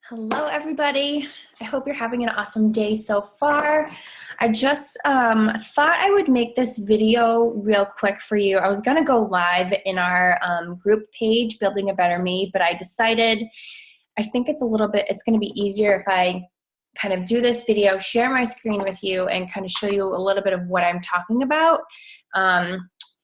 Hello, everybody. I hope you're having an awesome day so far. I just thought I would make this video real quick for you. I was going to go live in our group page, Building a Better Me, but I decided I think it's going to be easier if I kind of do this video, share my screen with you, and kind of show you a little bit of what I'm talking about.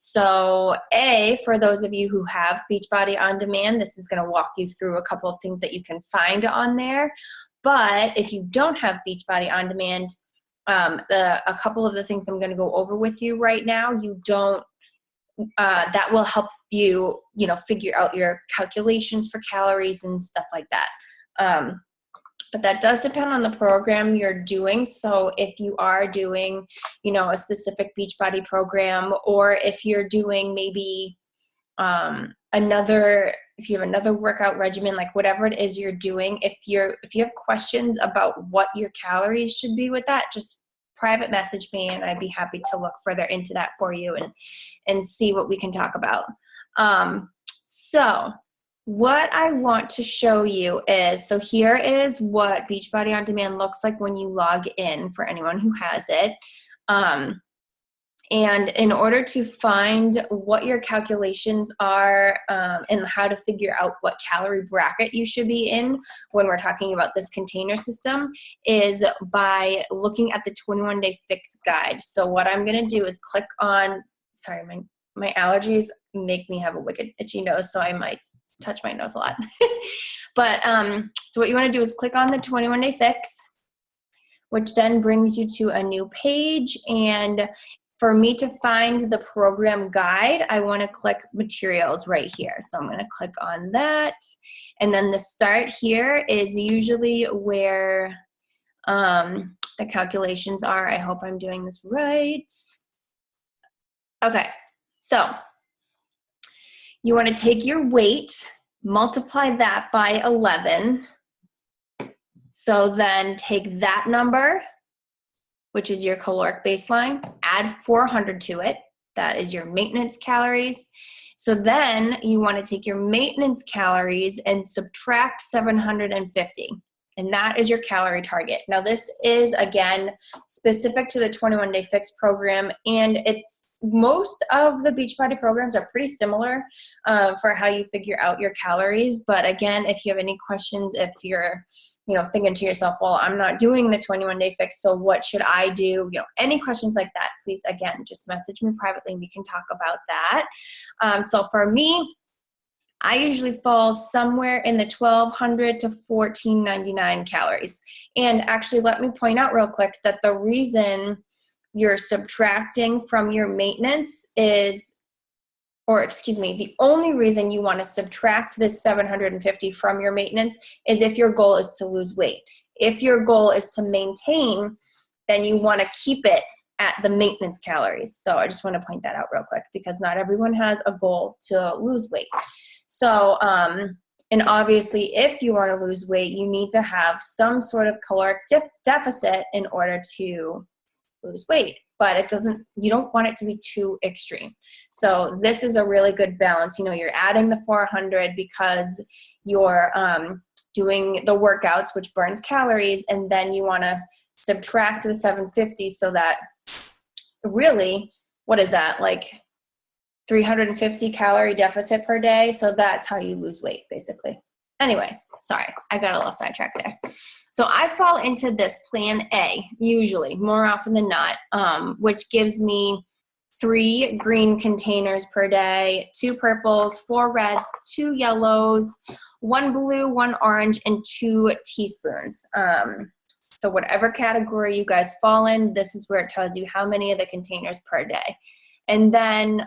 So for those of you who have Beachbody On Demand, this is going to walk you through a couple of things that you can find on there. But if you don't have Beachbody On Demand, a couple of the things I'm going to go over with you right now, that will help you, figure out your calculations for calories and stuff like that. But that does depend on the program you're doing. So if you are doing, a specific Beachbody program, or if you're doing maybe if you have another workout regimen, like whatever it is you're doing, if you have questions about what your calories should be with that, just private message me and I'd be happy to look further into that for you and see what we can talk about. So what I want to show you is, so here is what Beachbody On Demand looks like when you log in for anyone who has it. And in order to find what your calculations are and how to figure out what calorie bracket you should be in when we're talking about this container system is by looking at the 21-day fix guide. So what I'm going to do is click on, sorry, my allergies make me have a wicked itchy nose, so I might touch my nose a lot. But so what you want to do is click on the 21-day fix, which then brings you to a new page. And for me to find the program guide, I want to click materials right here. So I'm going to click on that. And then the start here is usually where the calculations are. I hope I'm doing this right. Okay, so you want to take your weight, multiply that by 11. So then take that number, which is your caloric baseline, add 400 to it. That is your maintenance calories. So then you want to take your maintenance calories and subtract 750. And that is your calorie target. Now this is, again, specific to the 21-day fix program, and most of the Beachbody programs are pretty similar for how you figure out your calories. But again, if you have any questions, if you're thinking to yourself, well, I'm not doing the 21-day fix, so what should I do? Any questions like that, please, again, just message me privately and we can talk about that. So for me, I usually fall somewhere in the 1,200 to 1,499 calories. And actually, let me point out real quick that the reason you're subtracting from your maintenance the only reason you want to subtract this 750 from your maintenance is if your goal is to lose weight. If your goal is to maintain, then you want to keep it at the maintenance calories. So I just want to point that out real quick because not everyone has a goal to lose weight. So, and obviously if you want to lose weight, you need to have some sort of caloric deficit in order to lose weight, but you don't want it to be too extreme. So this is a really good balance. You're adding the 400 because you're doing the workouts, which burns calories, and then you want to subtract the 750 so that really, what is that, like 350 calorie deficit per day? So that's how you lose weight, basically. Anyway, sorry, I got a little sidetracked there. So I fall into this plan A, usually, more often than not, which gives me 3 green containers per day, 2 purples, 4 reds, 2 yellows, 1 blue, 1 orange, and 2 teaspoons. So whatever category you guys fall in, this is where it tells you how many of the containers per day. And then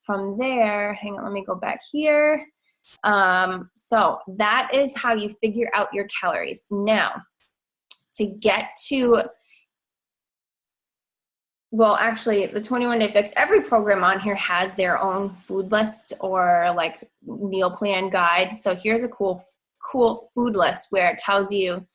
from there, hang on, let me go back here. So that is how you figure out your calories. Now, to get to, well, actually, the 21-day fix, every program on here has their own food list or like meal plan guide. So here's a cool food list where it tells you,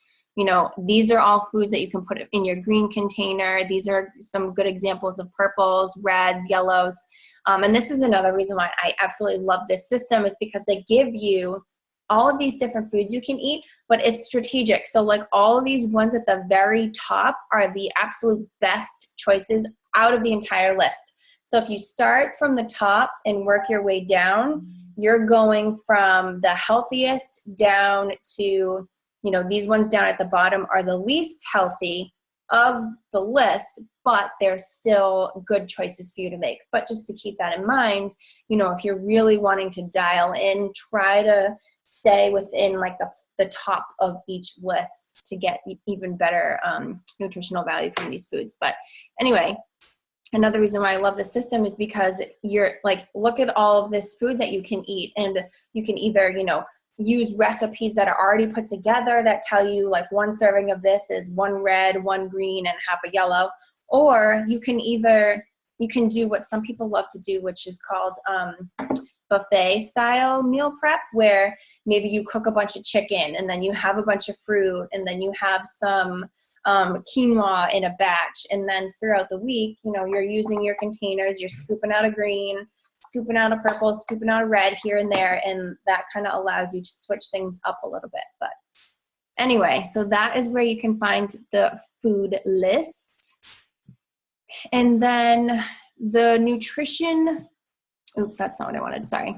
these are all foods that you can put in your green container. These are some good examples of purples, reds, yellows. And this is another reason why I absolutely love this system, is because they give you all of these different foods you can eat, but it's strategic. So like all of these ones at the very top are the absolute best choices out of the entire list. So if you start from the top and work your way down, you're going from the healthiest down to, you know, these ones down at the bottom are the least healthy of the list, but they're still good choices for you to make. But just to keep that in mind, you know, if you're really wanting to dial in, try to stay within like the top of each list to get even better nutritional value from these foods. But anyway, another reason why I love this system is because you're like, look at all of this food that you can eat, and you can either, you know, use recipes that are already put together that tell you like one serving of this is 1 red, 1 green, and half a yellow. Or you can do what some people love to do, which is called buffet style meal prep, where maybe you cook a bunch of chicken and then you have a bunch of fruit and then you have some quinoa in a batch. And then throughout the week, you know, you're using your containers, you're scooping out a green, scooping out a purple, scooping out a red here and there, and that kind of allows you to switch things up a little bit. But anyway, so that is where you can find the food lists. And then the nutrition, oops, that's not what I wanted, sorry.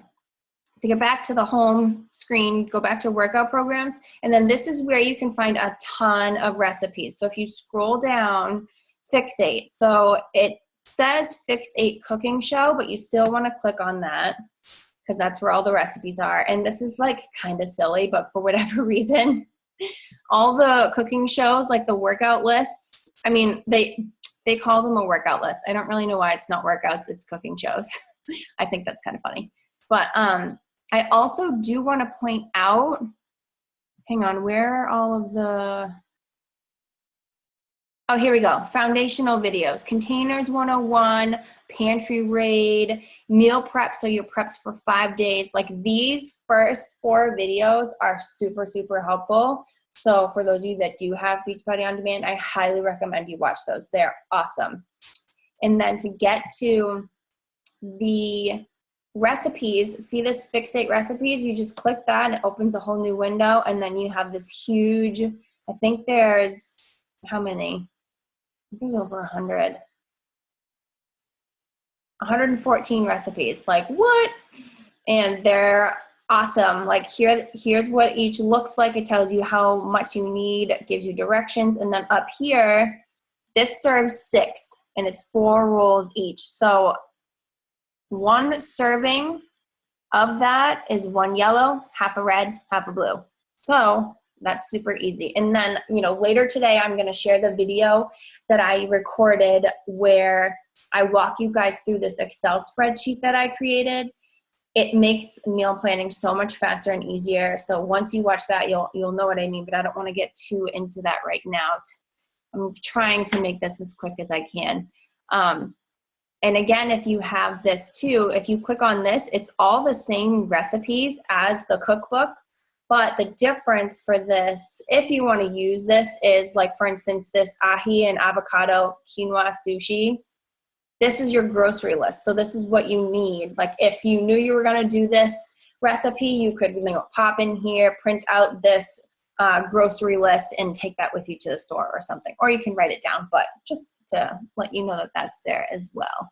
To get back to the home screen, go back to workout programs, and then this is where you can find a ton of recipes. So if you scroll down, Fixate, so it says Fixate cooking show, but you still want to click on that because that's where all the recipes are. And this is like kind of silly, but for whatever reason, all the cooking shows, like the workout lists, I mean, they call them a workout list. I don't really know why it's not workouts, it's cooking shows. I think that's kind of funny. But I also do want to point out, hang on, where are all of the, oh, here we go. Foundational videos, Containers 101, Pantry Raid, Meal Prep, so you're prepped for 5 days. Like these first 4 videos are super, super helpful. So for those of you that do have Beachbody On Demand, I highly recommend you watch those. They're awesome. And then to get to the recipes, see this Fixate recipes, you just click that and it opens a whole new window, and then you have this huge, I think there's, how many? I think there's over 100. 114 recipes. Like what? And they're awesome. Like here's what each looks like. It tells you how much you need, it gives you directions, and then up here, this serves 6 and it's 4 rolls each. So 1 serving of that is 1 yellow, half a red, half a blue. So that's super easy. And then, you know, later today, I'm going to share the video that I recorded where I walk you guys through this Excel spreadsheet that I created. It makes meal planning so much faster and easier. So once you watch that, you'll know what I mean, but I don't want to get too into that right now. I'm trying to make this as quick as I can. And again, if you have this too, if you click on this, it's all the same recipes as the cookbook, but the difference for this, if you want to use this, is like, for instance, this ahi and avocado quinoa sushi. This is your grocery list. So this is what you need. Like if you knew you were going to do this recipe, you could, you know, pop in here, print out this grocery list and take that with you to the store or something. Or you can write it down, but just to let you know that that's there as well.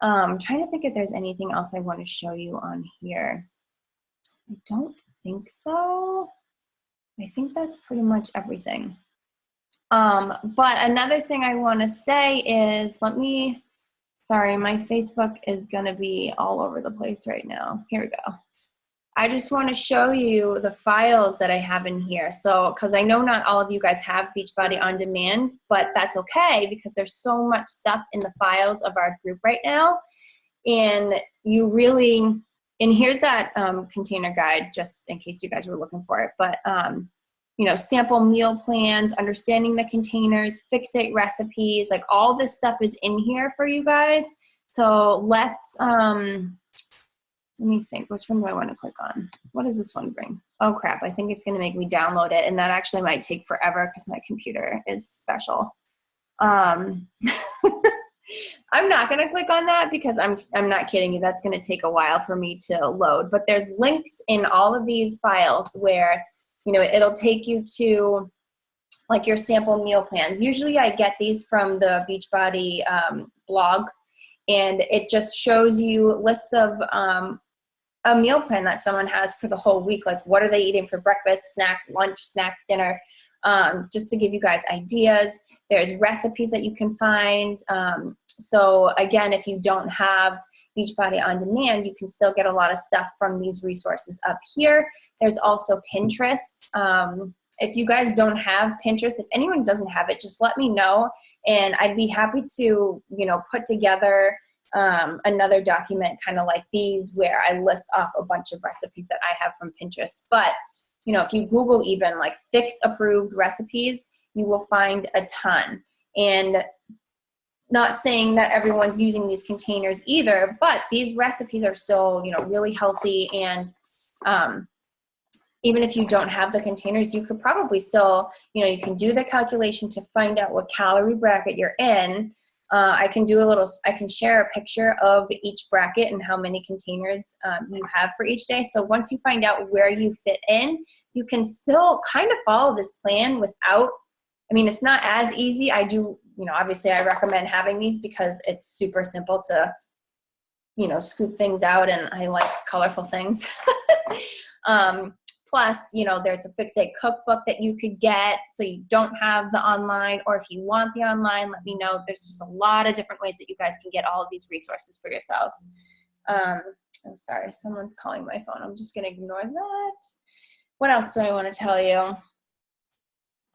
I'm trying to think if there's anything else I want to show you on here. I don't think so. I think that's pretty much everything. But another thing I want to say is, sorry, my Facebook is going to be all over the place right now. Here we go. I just want to show you the files that I have in here. So, because I know not all of you guys have Beachbody On Demand, but that's okay because there's so much stuff in the files of our group right now. And you really, and here's that container guide, just in case you guys were looking for it. But, you know, sample meal plans, understanding the containers, Fixate recipes, like all this stuff is in here for you guys. So let's, let me think, which one do I want to click on? What does this one bring? Oh crap, I think it's going to make me download it, and that actually might take forever because my computer is special. I'm not going to click on that because I'm not kidding you. That's going to take a while for me to load. But there's links in all of these files where, you know, it'll take you to like your sample meal plans. Usually I get these from the Beachbody blog, and it just shows you lists of a meal plan that someone has for the whole week. Like, what are they eating for breakfast, snack, lunch, snack, dinner, just to give you guys ideas. There's recipes that you can find. So again, if you don't have Beachbody On Demand, you can still get a lot of stuff from these resources up here. There's also Pinterest. If you guys don't have Pinterest, if anyone doesn't have it, just let me know, and I'd be happy to, you know, put together another document kind of like these where I list off a bunch of recipes that I have from Pinterest. But, you know, if you Google even like Fix approved recipes, you will find a ton. And not saying that everyone's using these containers either, but these recipes are still, you know, really healthy. And even if you don't have the containers, you could probably still, you know, you can do the calculation to find out what calorie bracket you're in. I can share a picture of each bracket and how many containers you have for each day. So once you find out where you fit in, you can still kind of follow this plan without, I mean, it's not as easy. I do, you know, obviously I recommend having these because it's super simple to, you know, scoop things out, and I like colorful things. Plus, you know, there's a Fixate cookbook that you could get so you don't have the online, or if you want the online, let me know. There's just a lot of different ways that you guys can get all of these resources for yourselves. I'm sorry, someone's calling my phone. I'm just going to ignore that. What else do I want to tell you?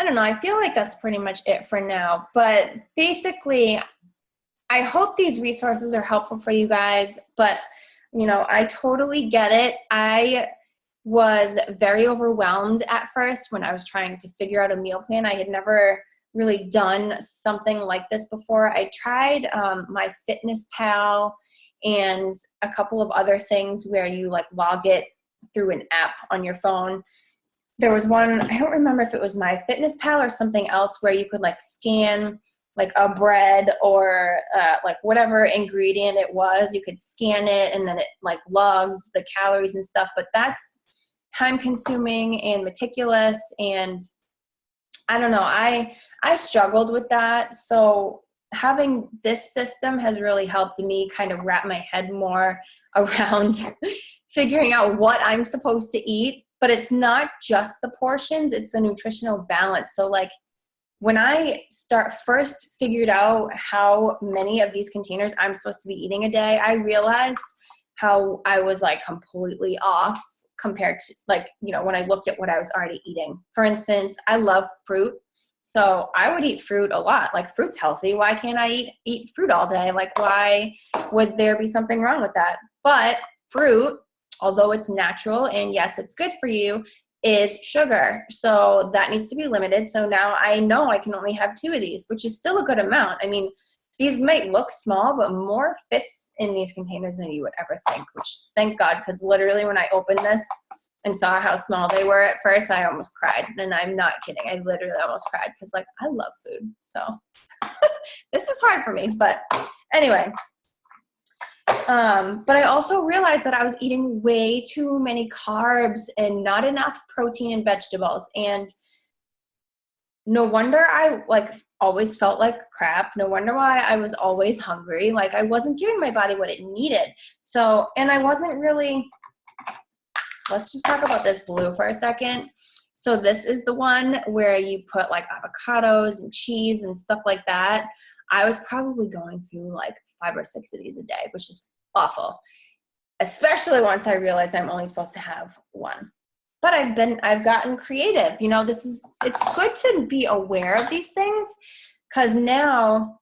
I don't know. I feel like that's pretty much it for now. But basically, I hope these resources are helpful for you guys. But, you know, I totally get it. I was very overwhelmed at first when I was trying to figure out a meal plan. I had never really done something like this before. I tried my Fitness Pal and a couple of other things where you like log it through an app on your phone. There was one, I don't remember if it was my Fitness Pal or something else, where you could like scan like a bread or like whatever ingredient it was, you could scan it and then it like logs the calories and stuff. But that's time consuming and meticulous, and I don't know, I struggled with that. So having this system has really helped me kind of wrap my head more around figuring out what I'm supposed to eat. But it's not just the portions, it's the nutritional balance. So like when I first figured out how many of these containers I'm supposed to be eating a day, I realized how I was like completely off compared to, like, you know, when I looked at what I was already eating. For instance, I love fruit. So I would eat fruit a lot. Like, fruit's healthy. Why can't I eat fruit all day? Like, why would there be something wrong with that? But fruit, although it's natural and yes, it's good for you, is sugar. So that needs to be limited. So now I know I can only have 2 of these, which is still a good amount. I mean, these might look small, but more fits in these containers than you would ever think, which thank God, because literally when I opened this and saw how small they were at first, I almost cried. And I'm not kidding. I literally almost cried because, like, I love food. So this is hard for me. But anyway, but I also realized that I was eating way too many carbs and not enough protein and vegetables. And no wonder I like always felt like crap. No wonder why I was always hungry. Like, I wasn't giving my body what it needed. So, and I wasn't really, let's just talk about this blue for a second. So this is the one where you put like avocados and cheese and stuff like that. I was probably going through like 5 or 6 of these a day, which is awful. Especially once I realized I'm only supposed to have 1. But I've gotten creative. You know, it's good to be aware of these things, because now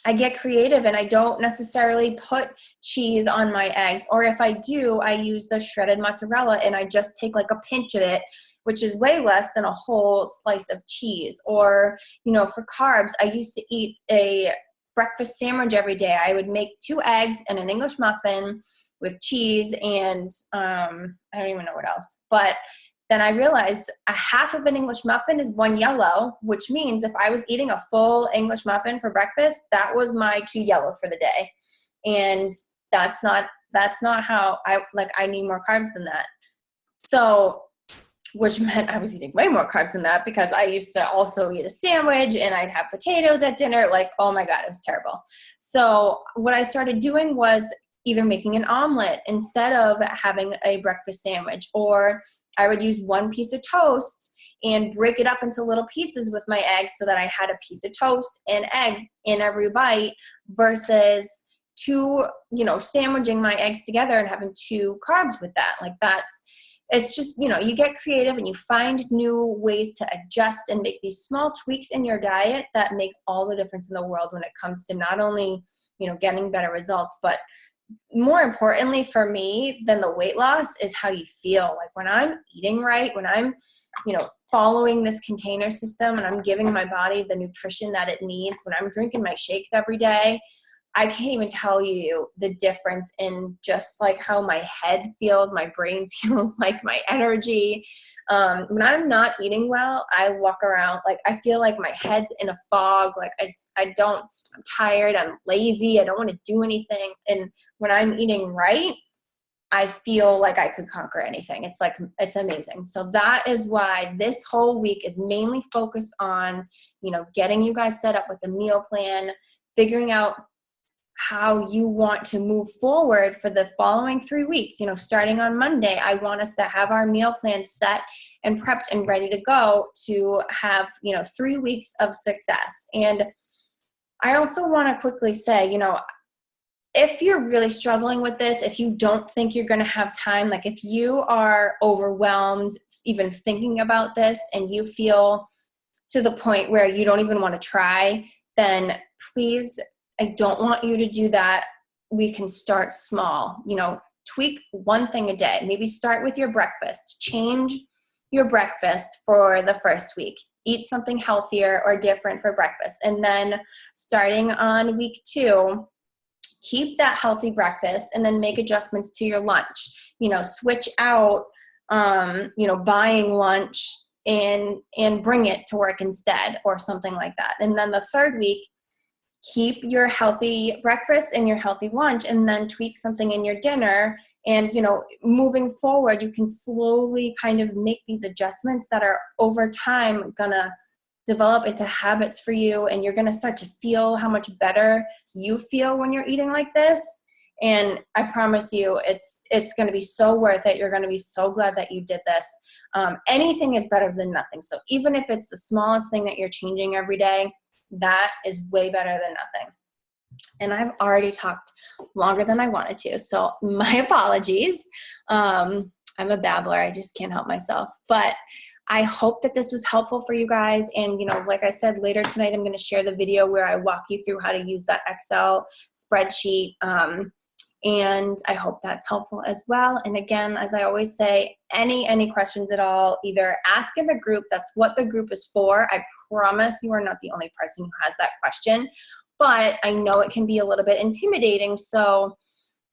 I get creative and I don't necessarily put cheese on my eggs. Or if I do, I use the shredded mozzarella and I just take like a pinch of it, which is way less than a whole slice of cheese. Or, you know, for carbs, I used to eat a breakfast sandwich every day. I would make 2 eggs and an English muffin with cheese and I don't even know what else. But then I realized a half of an English muffin is one yellow, which means if I was eating a full English muffin for breakfast, that was my 2 yellows for the day. And that's not how I need more carbs than that. So, which meant I was eating way more carbs than that, because I used to also eat a sandwich and I'd have potatoes at dinner. Like, oh my God, it was terrible. So what I started doing was either making an omelet instead of having a breakfast sandwich, or I would use 1 piece of toast and break it up into little pieces with my eggs so that I had a piece of toast and eggs in every bite, versus sandwiching my eggs together and having 2 carbs with that. Like, it's just, you get creative and you find new ways to adjust and make these small tweaks in your diet that make all the difference in the world when it comes to not only, getting better results, but more importantly for me than the weight loss is how you feel. Like, when I'm eating right, when I'm, following this container system and I'm giving my body the nutrition that it needs, when I'm drinking my shakes every day, I can't even tell you the difference in just like how my head feels, my brain feels, like my energy. When I'm not eating well, I walk around like I feel like my head's in a fog. Like I'm tired, I'm lazy, I don't want to do anything. And when I'm eating right, I feel like I could conquer anything. It's amazing. So that is why this whole week is mainly focused on, getting you guys set up with a meal plan, figuring out how you want to move forward for the following 3 weeks. Starting on Monday, I want us to have our meal plan set and prepped and ready to go to have, 3 weeks of success. And I also want to quickly say, if you're really struggling with this, if you don't think you're going to have time, like if you are overwhelmed even thinking about this and you feel to the point where you don't even want to try, then please, I don't want you to do that. We can start small, tweak 1 thing a day. Maybe start with your breakfast. Change your breakfast for the first week. Eat something healthier or different for breakfast. And then starting on week 2, keep that healthy breakfast and then make adjustments to your lunch. Switch out, buying lunch and bring it to work instead, or something like that. And then the 3rd week, keep your healthy breakfast and your healthy lunch, and then tweak something in your dinner. And, moving forward, you can slowly kind of make these adjustments that are over time gonna develop into habits for you. And you're gonna start to feel how much better you feel when you're eating like this. And I promise you, it's gonna be so worth it. You're gonna be so glad that you did this. Anything is better than nothing. So even if it's the smallest thing that you're changing every day, that is way better than nothing. And I've already talked longer than I wanted to, so my apologies. I'm a babbler. I just can't help myself. But I hope that this was helpful for you guys. And, like I said, later tonight, I'm going to share the video where I walk you through how to use that Excel spreadsheet. And I hope that's helpful as well. And again, as I always say, any questions at all, either ask in the group. That's what the group is for. I promise you are not the only person who has that question, but I know it can be a little bit intimidating. So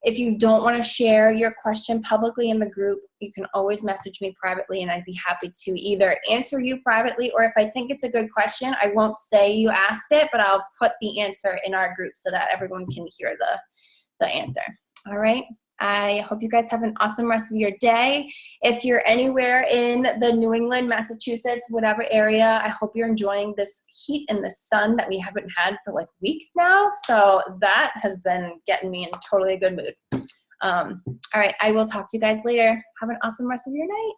if you don't want to share your question publicly in the group, you can always message me privately, and I'd be happy to either answer you privately, or if I think it's a good question, I won't say you asked it, but I'll put the answer in our group so that everyone can hear the answer. All right. I hope you guys have an awesome rest of your day. If you're anywhere in the New England, Massachusetts, whatever area, I hope you're enjoying this heat and the sun that we haven't had for like weeks now. So that has been getting me in totally a good mood. All right. I will talk to you guys later. Have an awesome rest of your night.